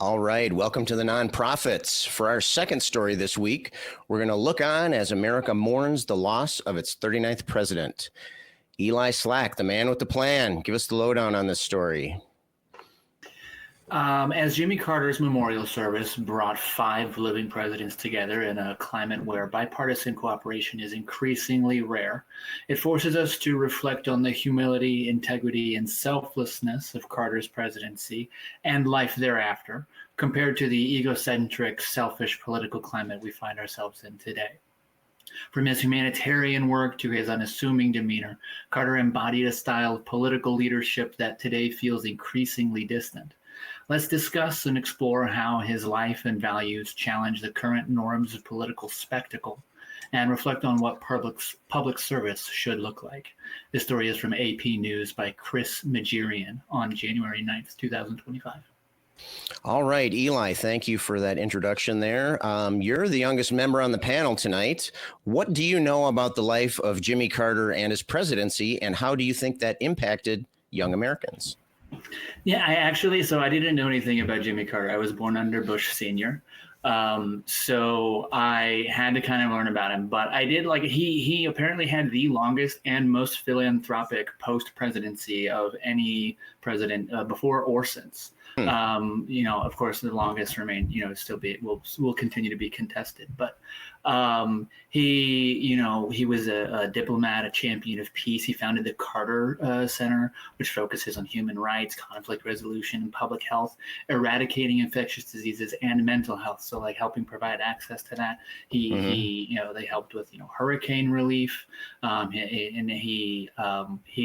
All right, welcome to the Nonprofits. For our second story this week, we're going to look on as America mourns the loss of its 39th president. Eli Slack, the man with the plan, give us the lowdown on this story. As Jimmy Carter's memorial service brought 5 living presidents together in a climate where bipartisan cooperation is increasingly rare, it forces us to reflect on the humility, integrity, and selflessness of Carter's presidency and life thereafter, compared to the egocentric, selfish political climate we find ourselves in today. From his humanitarian work to his unassuming demeanor, Carter embodied a style of political leadership that today feels increasingly distant. Let's discuss and explore how his life and values challenge the current norms of political spectacle and reflect on what public service should look like. This story is from AP News by Chris Majirian on January 9th, 2025. All right, Eli, thank you for that introduction there. You're the youngest member on the panel tonight. What do you know about the life of Jimmy Carter and his presidency, and how do you think that impacted young Americans? Yeah, I didn't know anything about Jimmy Carter. I was born under Bush Sr. So I had to kind of learn about him, but I did he apparently had the longest and most philanthropic post-presidency of any president before or since. Of course, the longest remain, will continue to be contested. But he was a diplomat, a champion of peace. He founded the Carter Center, which focuses on human rights, conflict resolution, public health, eradicating infectious diseases, and mental health. So, like helping provide access to that. They helped with hurricane relief, and he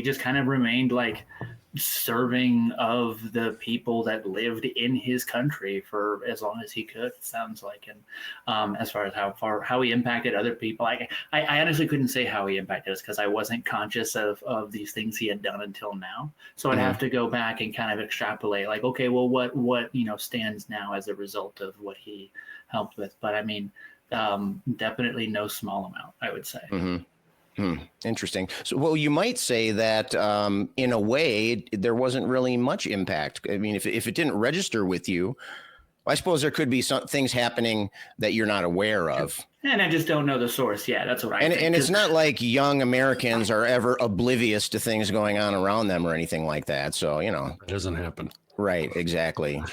just kind of remained like serving of the people that lived in his country for as long as he could, it sounds like. And as far as how he impacted other people, I honestly couldn't say how he impacted us because I wasn't conscious of these things he had done until now. So I'd have to go back and kind of extrapolate, like, okay, well, what stands now as a result of what he helped with. But I mean, definitely no small amount, I would say. Interesting. So, well, you might say that in a way, there wasn't really much impact. I mean, if it didn't register with you, I suppose there could be some things happening that you're not aware of. And I just don't know the source. Yeah, that's what I think. And it's not like young Americans are ever oblivious to things going on around them or anything like that. So, It doesn't happen. Right. Exactly.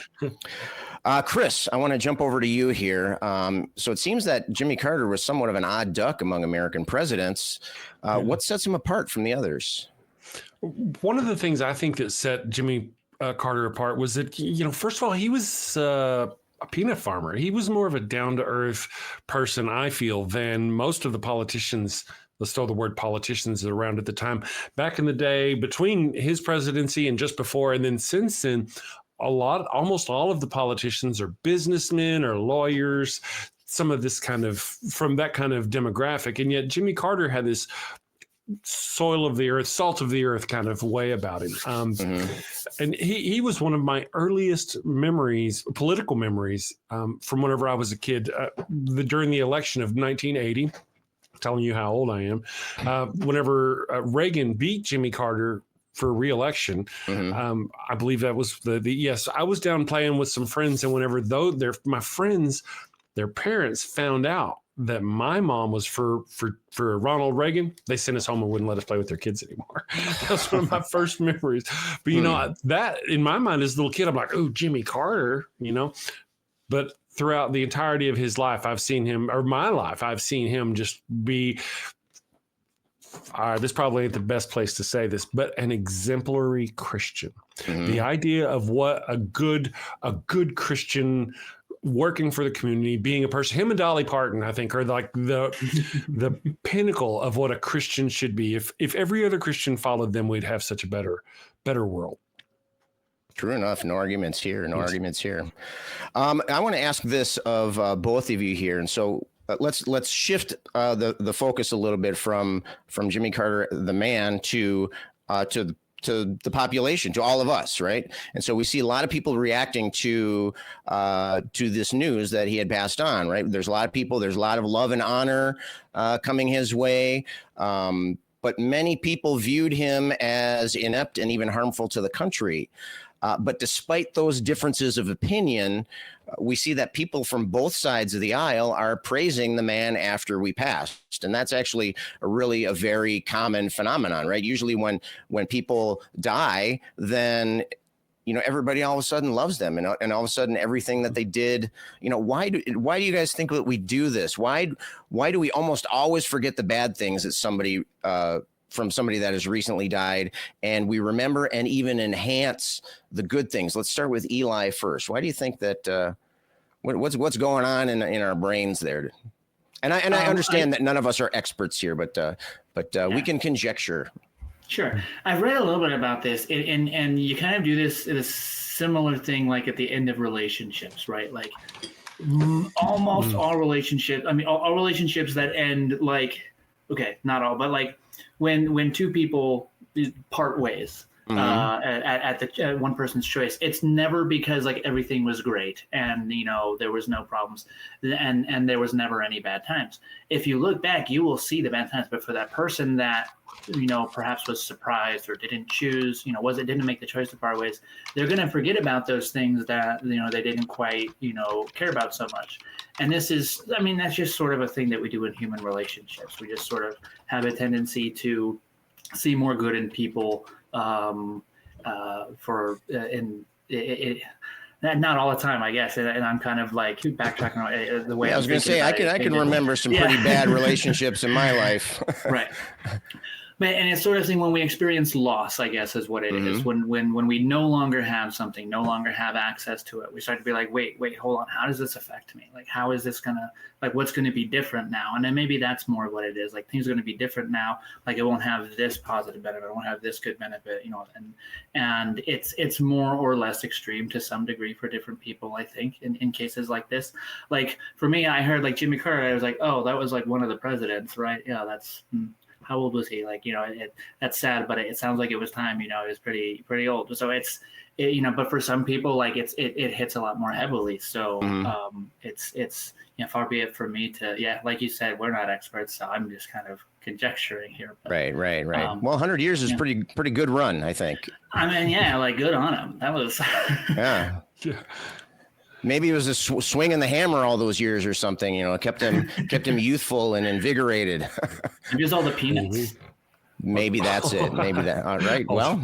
Chris, I want to jump over to you here. So it seems that Jimmy Carter was somewhat of an odd duck among American presidents. What sets him apart from the others? One of the things I think that set Jimmy Carter apart was that, first of all, he was a peanut farmer. He was more of a down-to-earth person, I feel, than most of the politicians. Let's throw the word politicians around at the time. Back in the day, between his presidency and just before, and then since then, almost all of the politicians are businessmen or lawyers, some of this from that kind of demographic. And yet Jimmy Carter had this soil of the earth, salt of the earth kind of way about him. And he was one of my earliest memories, political memories, from whenever I was a kid, during the election of 1980. Telling you how old I am. Whenever Reagan beat Jimmy Carter for re-election, I believe that was yes. I was down playing with some friends, and whenever my friends, their parents found out that my mom was for Ronald Reagan, they sent us home and wouldn't let us play with their kids anymore. That was one of my first memories. But that in my mind as a little kid, I'm like, oh, Jimmy Carter, But throughout the entirety of his life, I've seen him just be, this probably ain't the best place to say this, but an exemplary Christian. The idea of what a good Christian working for the community, being a person, him and Dolly Parton, I think, are like the pinnacle of what a Christian should be. If every other Christian followed them, we'd have such a better world. True enough. No arguments here. I want to ask this of both of you here. And so let's shift the focus a little bit from Jimmy Carter, the man, to the population, to all of us, right? And so we see a lot of people reacting to this news that he had passed on, right? There's a lot of people. There's a lot of love and honor coming his way. but many people viewed him as inept and even harmful to the country. But despite those differences of opinion, we see that people from both sides of the aisle are praising the man after we passed. And that's actually a very common phenomenon, right? Usually when people die, then everybody all of a sudden loves them, and all of a sudden everything that they did, why do you guys think that we do this? Why do we almost always forget the bad things that somebody from somebody that has recently died, and we remember and even enhance the good things? Let's start with Eli first. Why do you think that? What's going on in our brains there? And I understand that none of us are experts here, but we can conjecture. Sure. I've read a little bit about this, and you kind of do this similar thing like at the end of relationships, right? Like almost all relationships, all relationships that end like, okay, not all, but like when two people part ways at one person's choice, it's never because like everything was great and there was no problems and there was never any bad times. If you look back, you will see the bad times, but for that person that perhaps was surprised or didn't choose, didn't make the choice to part ways, they're going to forget about those things that they didn't quite care about so much. And this is, that's just sort of a thing that we do in human relationships. We just sort of have a tendency to see more good in people. Not all the time, I guess, and I'm kind of like backtracking the way. I was going to say I can remember some pretty bad relationships in my life. Right. And it's sort of thing when we experience loss, I guess, is what it is. When we no longer have something, no longer have access to it, we start to be like, wait, hold on. How does this affect me? Like, how is this what's going to be different now? And then maybe that's more what it is. Like, things are going to be different now. Like, it won't have this positive benefit. It won't have this good benefit, and it's more or less extreme to some degree for different people, I think, in cases like this. Like, for me, I heard like Jimmy Carter, I was like, oh, that was like one of the presidents, right? Yeah, that's... How old was he? Like, that's sad, but it sounds like it was time, it was pretty old. So but for some people, like it hits a lot more heavily. So it's far be it for me to, like you said, we're not experts. So I'm just kind of conjecturing here. But, right. Well, 100 years is pretty good run, I think. Like good on him. That was. Yeah. Maybe it was a swinging the hammer all those years or something, kept him youthful and invigorated. It was all the peanuts. Maybe that's it. Maybe that. All right. Well,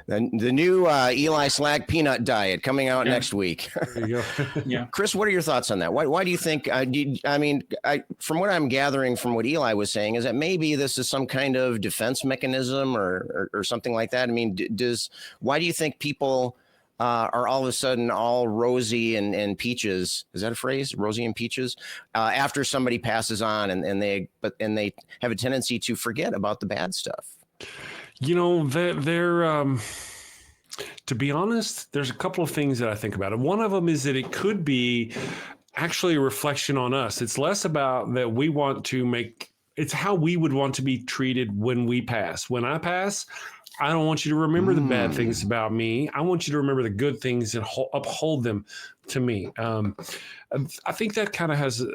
the new Eli Slack peanut diet coming out next week. There you go. Yeah. Chris, what are your thoughts on that? Why do you think? From what I'm gathering from what Eli was saying, is that maybe this is some kind of defense mechanism or something like that. Why do you think people are all of a sudden all rosy and peaches? Is that a phrase? Rosy and peaches after somebody passes on, and they have a tendency to forget about the bad stuff. They're to be honest, there's a couple of things that I think about. And one of them is that it could be actually a reflection on us. It's less about that we want to make, it's how we would want to be treated when we pass. When I pass, I don't want you to remember the bad things about me. I want you to remember the good things and uphold them to me. I think that kind of has,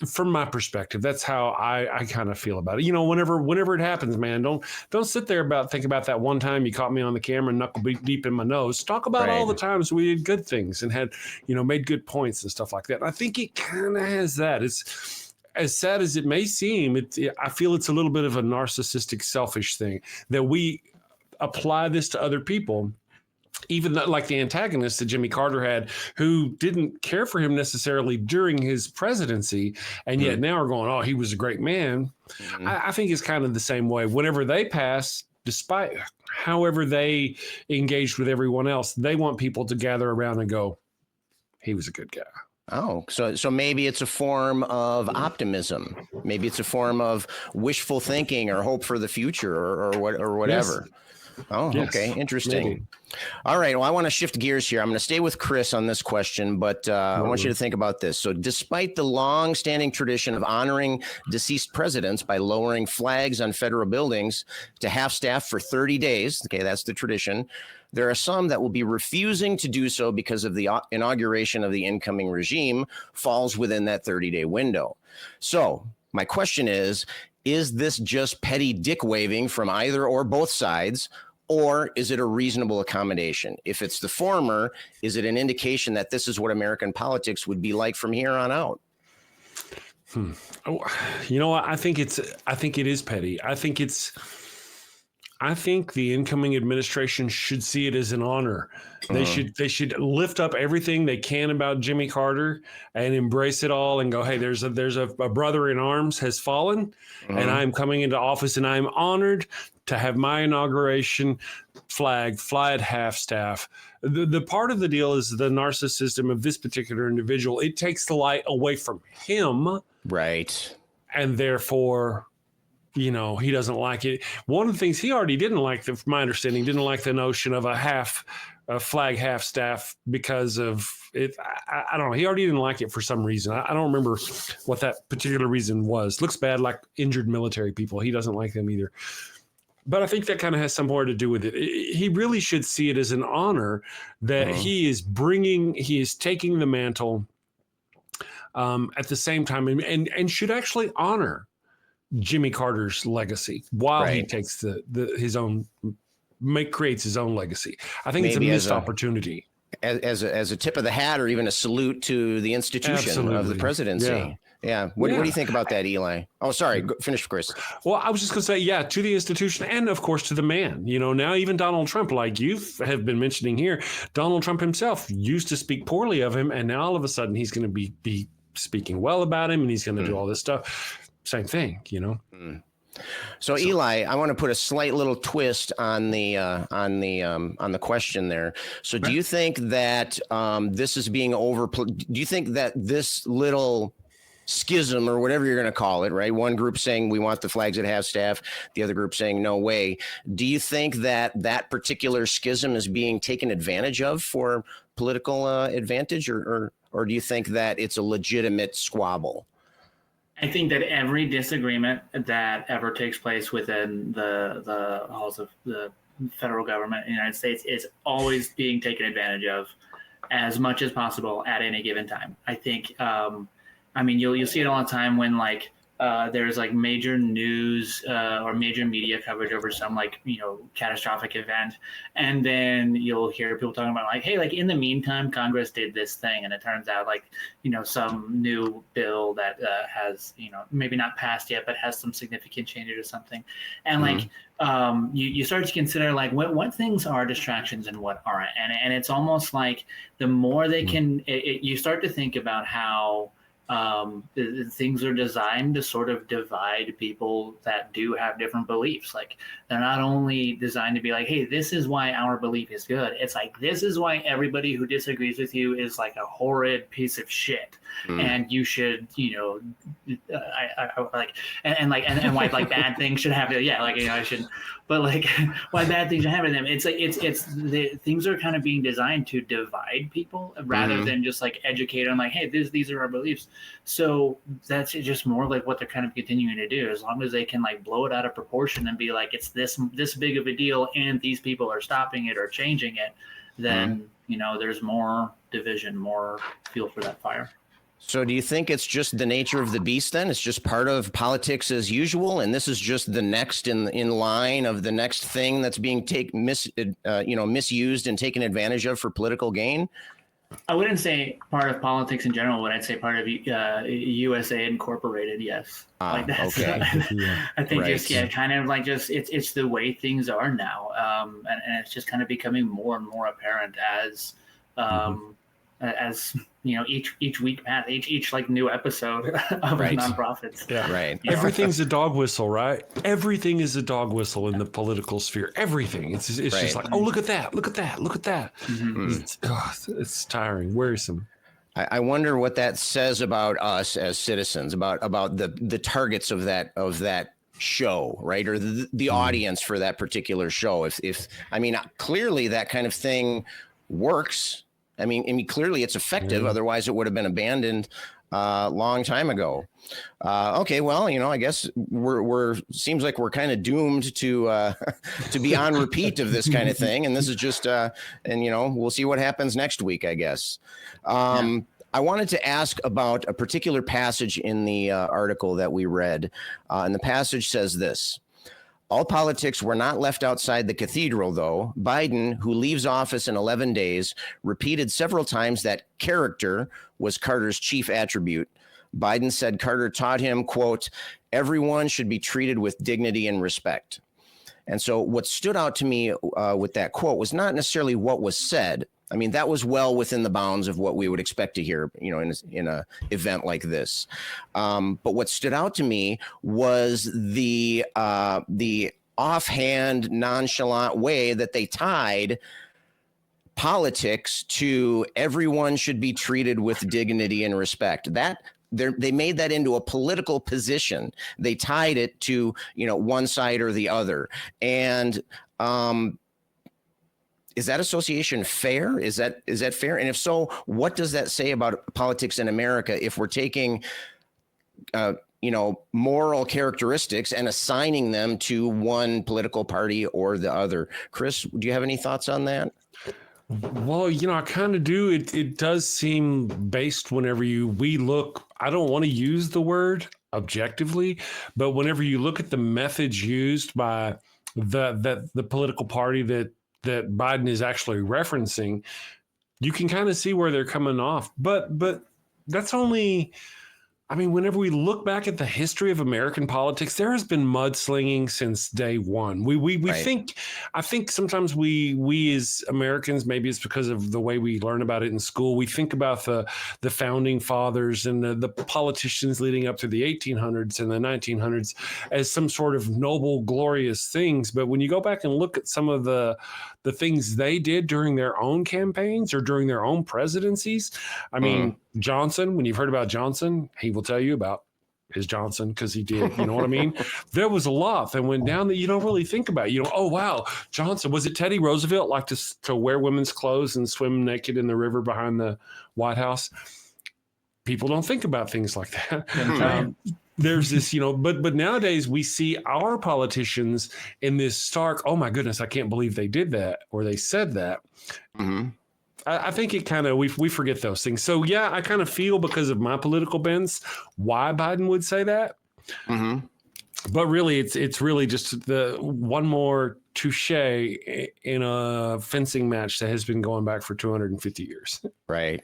from my perspective, that's how I kind of feel about it. Whenever it happens, man, don't sit there think about that one time you caught me on the camera, knuckle deep in my nose. Talk about all the times we did good things and had, made good points and stuff like that. And I think it kind of has that. It's as sad as it may seem. I feel it's a little bit of a narcissistic, selfish thing that we apply this to other people, even like the antagonist that Jimmy Carter had, who didn't care for him necessarily during his presidency, and yet now are going, oh, he was a great man. I think it's kind of the same way. Whenever they pass, despite however they engaged with everyone else, they want people to gather around and go, he was a good guy. Oh, so maybe it's a form of optimism. Maybe it's a form of wishful thinking or hope for the future or whatever. Yes. Oh, yes. Okay. Interesting. Maybe. All right. Well, I want to shift gears here. I'm going to stay with Chris on this question, but I want you to think about this. So despite the long-standing tradition of honoring deceased presidents by lowering flags on federal buildings to half staff for 30 days, okay, that's the tradition, there are some that will be refusing to do so because of the inauguration of the incoming regime falls within that 30-day window. So my question is is this just petty dick waving from either or both sides? Or is it a reasonable accommodation? If it's the former, is it an indication that this is what American politics would be like from here on out? Oh, you know what? I think it is petty. I think the incoming administration should see it as an honor. They should lift up everything they can about Jimmy Carter and embrace it all and go, hey, there's a brother in arms has fallen, and I'm coming into office, and I'm honored to have my inauguration flag fly at half staff. The part of the deal is the narcissism of this particular individual. It takes the light away from him. Right. And therefore, he doesn't like it. One of the things he already didn't like, from my understanding, didn't like the notion of a flag half staff because of it. I don't know. He already didn't like it for some reason. I don't remember what that particular reason was. Looks bad, like injured military people. He doesn't like them either. But I think that kind of has some more to do with it. He really should see it as an honor that he is taking the mantle at the same time and should actually honor Jimmy Carter's legacy while he takes creates his own legacy. I think it's a missed opportunity. As a tip of the hat, or even a salute to the institution of the presidency. Yeah. What do you think about that, Eli? Oh, sorry. Finish, Chris. Well, I was just going to say, to the institution and, of course, to the man. Now even Donald Trump, like you have been mentioning here, Donald Trump himself used to speak poorly of him, and now all of a sudden he's going to be speaking well about him, and he's going to do all this stuff. Same thing, So Eli, I want to put a slight little twist on the question there. So do you think that this is being do you think that this little schism, or whatever you're going to call it, right? One group saying we want the flags at half staff, the other group saying no way. Do you think that particular schism is being taken advantage of for political advantage, or do you think that it's a legitimate squabble? I think that every disagreement that ever takes place within the halls of the federal government in the United States is always being taken advantage of as much as possible at any given time. I think, you'll see it all the time when there's major news or major media coverage over some catastrophic event, and then you'll hear people talking about hey, in the meantime Congress did this thing, and it turns out some new bill that has maybe not passed yet but has some significant changes or something, and you start to consider what things are distractions and what aren't, and it's almost like the more they can you start to think about how things are designed to sort of divide people that do have different beliefs. They're not only designed to be hey, this is why our belief is good. It's this is why everybody who disagrees with you is a horrid piece of shit, and you should, and why bad things should happen. I shouldn't. But why bad things should happen to them. It's the things are kind of being designed to divide people rather than just educate them. Hey, these are our beliefs. So that's just more what they're kind of continuing to do. As long as they can blow it out of proportion and be it's this big of a deal, and these people are stopping it or changing it, then there's more division, more fuel for that fire. So do you think it's just the nature of the beast then? It's just part of politics as usual, and this is just the next in line of the next thing that's being misused and taken advantage of for political gain? I wouldn't say part of politics in general, but I'd say part of USA Incorporated, yes. Okay. I think kind of it's the way things are now, and it's just kind of becoming more and more apparent as each week, each new episode of nonprofits. Yeah, right. Everything's a dog whistle, right? Everything is a dog whistle in the political sphere. Everything. It's just oh, look at that! Look at that! Look at that! It's tiring, wearisome. I wonder what that says about us as citizens, about the targets of that show, right? Or the audience for that particular show. If clearly that kind of thing works. Clearly it's effective. Otherwise, it would have been abandoned a long time ago. Okay, well, I guess we're seems like we're kind of doomed to be on repeat of this kind of thing. And this is just, we'll see what happens next week, I guess. I wanted to ask about a particular passage in the article that we read. And the passage says this: all politics were not left outside the cathedral, though. Biden, who leaves office in 11 days, repeated several times that character was Carter's chief attribute. Biden said Carter taught him, quote, everyone should be treated with dignity and respect. And so what stood out to me with that quote was not necessarily what was said. I mean, that was well within the bounds of what we would expect to hear, in a event like this. But what stood out to me was the offhand, nonchalant way that they tied politics to everyone should be treated with dignity and respect. They made that into a political position. They tied it to, one side or the other. And is that association fair? Is that fair? And if so, what does that say about politics in America if we're taking, moral characteristics and assigning them to one political party or the other? Chris, do you have any thoughts on that? Well, I kind of do. It does seem based whenever we look, I don't want to use the word objectively, but whenever you look at the methods used by the political party that Biden is actually referencing, you can kind of see where they're coming off. But that's only, whenever we look back at the history of American politics, there has been mudslinging since day one. We right. I think sometimes we as Americans, maybe it's because of the way we learn about it in school, we think about the founding fathers and the politicians leading up to the 1800s and the 1900s as some sort of noble, glorious things. But when you go back and look at some of the things they did during their own campaigns or during their own presidencies, Johnson, when you've heard about Johnson, he will tell you about his Johnson because he did, you know what I mean? There was a lot that went down that you don't really think about. Oh, wow, Johnson. Was it Teddy Roosevelt like to wear women's clothes and swim naked in the river behind the White House? People don't think about things like that. There's this, but nowadays we see our politicians in this stark, oh my goodness, I can't believe they did that or they said that. Mm-hmm. I think it kind of, we forget those things. So yeah, I kind of feel because of my political bents why Biden would say that. Mm-hmm. But really, it's really just the one more touche in a fencing match that has been going back for 250 years. Right.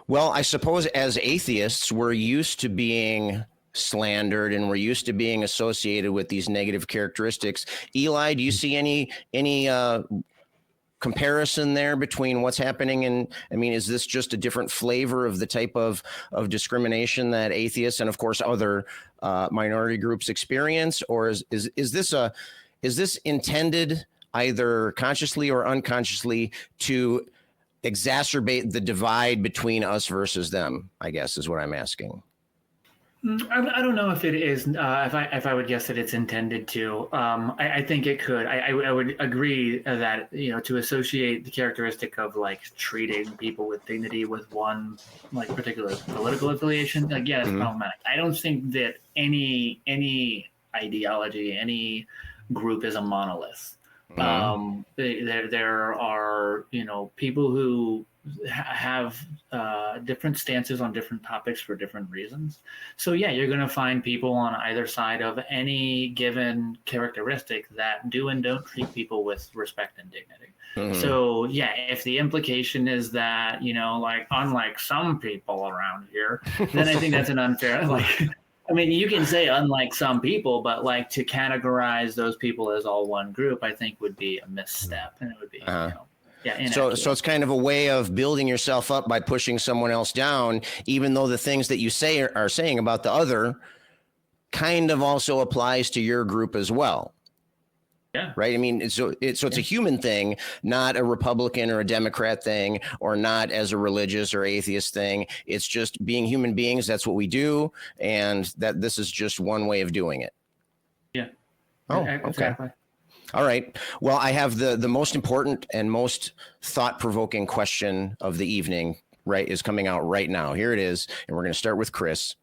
Well, I suppose as atheists, we're used to being slandered and we're used to being associated with these negative characteristics. Eli, do you see any comparison there between what's happening? And is this just a different flavor of the type of discrimination that atheists and of course other minority groups experience? Or is this intended either consciously or unconsciously to exacerbate the divide between us versus them, I guess is what I'm asking. I don't know if it is, if I would guess that it's intended to. I think it could. I would agree that, to associate the characteristic of treating people with dignity with one particular political affiliation, it's problematic. I don't think that any ideology, any group is a monolith. There are, people who have different stances on different topics for different reasons. So yeah, you're going to find people on either side of any given characteristic that do and don't treat people with respect and dignity. So yeah, if the implication is that, unlike some people around here, then I think that's an unfair, you can say unlike some people, but to categorize those people as all one group, I think would be a misstep, and it would be, so it's kind of a way of building yourself up by pushing someone else down, even though the things that you are saying about the other kind of also applies to your group as well. Yeah. Right. It's a human thing, not a Republican or a Democrat thing, or not as a religious or atheist thing. It's just being human beings. That's what we do. And that this is just one way of doing it. Yeah. Oh, exactly. Okay. All right. Well, I have the most important and most thought-provoking question of the evening, right, is coming out right now. Here it is. And we're going to start with Chris.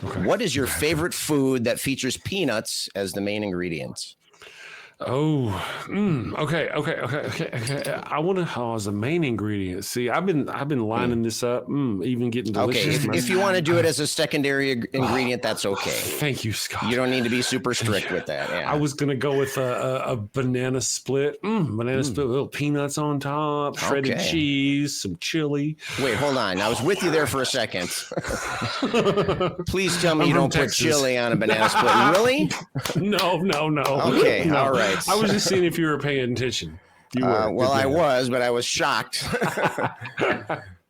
Okay. What is your favorite food that features peanuts as the main ingredients? Okay. I want to as a main ingredient. See, I've been lining this up, even getting delicious. Okay, if you want to do it as a secondary ingredient, that's okay. Thank you, Scott. You don't need to be super strict with that. Yeah. I was gonna go with a banana split. Banana split with little peanuts on top, shredded cheese, some chili. Wait, hold on. I was with you there for a second. Please tell me you don't put chili on a banana split. Really? No. Okay, No. all right. I was just seeing if you were paying attention. You were. Well, I was, but I was shocked.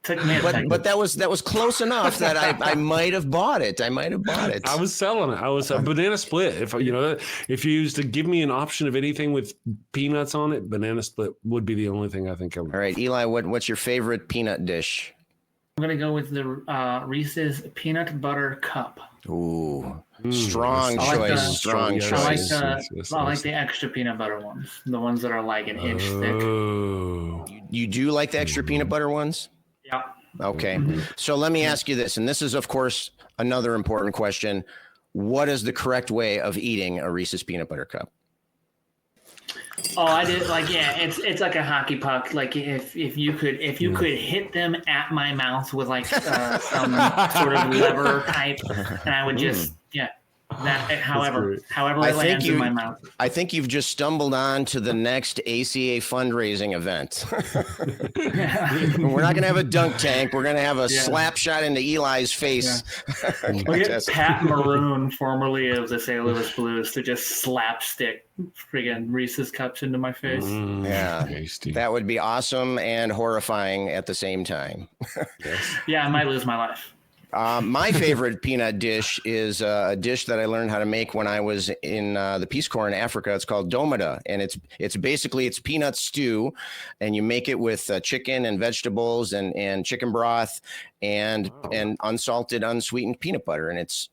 Took me a second. But that was close enough that I might have bought it. I was selling it. I was a banana split. If you used to give me an option of anything with peanuts on it, banana split would be the only thing I think of. All right, Eli, what's your favorite peanut dish? I'm going to go with the Reese's Peanut Butter Cup. Ooh, strong choice. I like the extra peanut butter ones, the ones that are like an inch thick. You do like the extra peanut butter ones? Yeah. Okay. So let me ask you this, and this is, of course, another important question. What is the correct way of eating a Reese's Peanut Butter Cup? Oh, I did it's like a hockey puck. Like if you could hit them at my mouth with like some sort of lever type, and I would just however it lands in my mouth. I think you've just stumbled on to the next ACA fundraising event. We're not going to have a dunk tank. We're going to have a slap shot into Eli's face. Yeah. We'll get Pat Maroon, formerly of the St. Louis Blues, to just slapstick friggin' Reese's cups into my face. Tasty. That would be awesome and horrifying at the same time. Yeah, I might lose my life. My favorite peanut dish is a dish that I learned how to make when I was in the Peace Corps in Africa. It's called domada, and it's basically peanut stew, and you make it with chicken and vegetables and chicken broth and unsalted, unsweetened peanut butter, and it's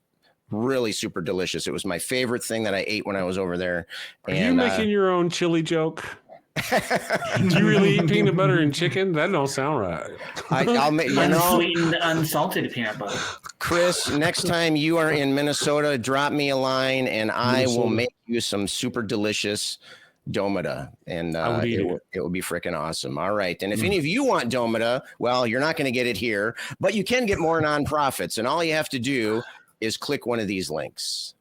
really super delicious. It was my favorite thing that I ate when I was over there. Are you making your own chili joke? Do you really eat peanut butter and chicken? That don't sound right. I'll make unsweetened, unsalted peanut butter. Chris, next time you are in Minnesota, drop me a line and I will make you some super delicious domada, and it will be freaking awesome. All right. And if any of you want domada, well, you're not going to get it here, but you can get more nonprofits, and all you have to do is click one of these links.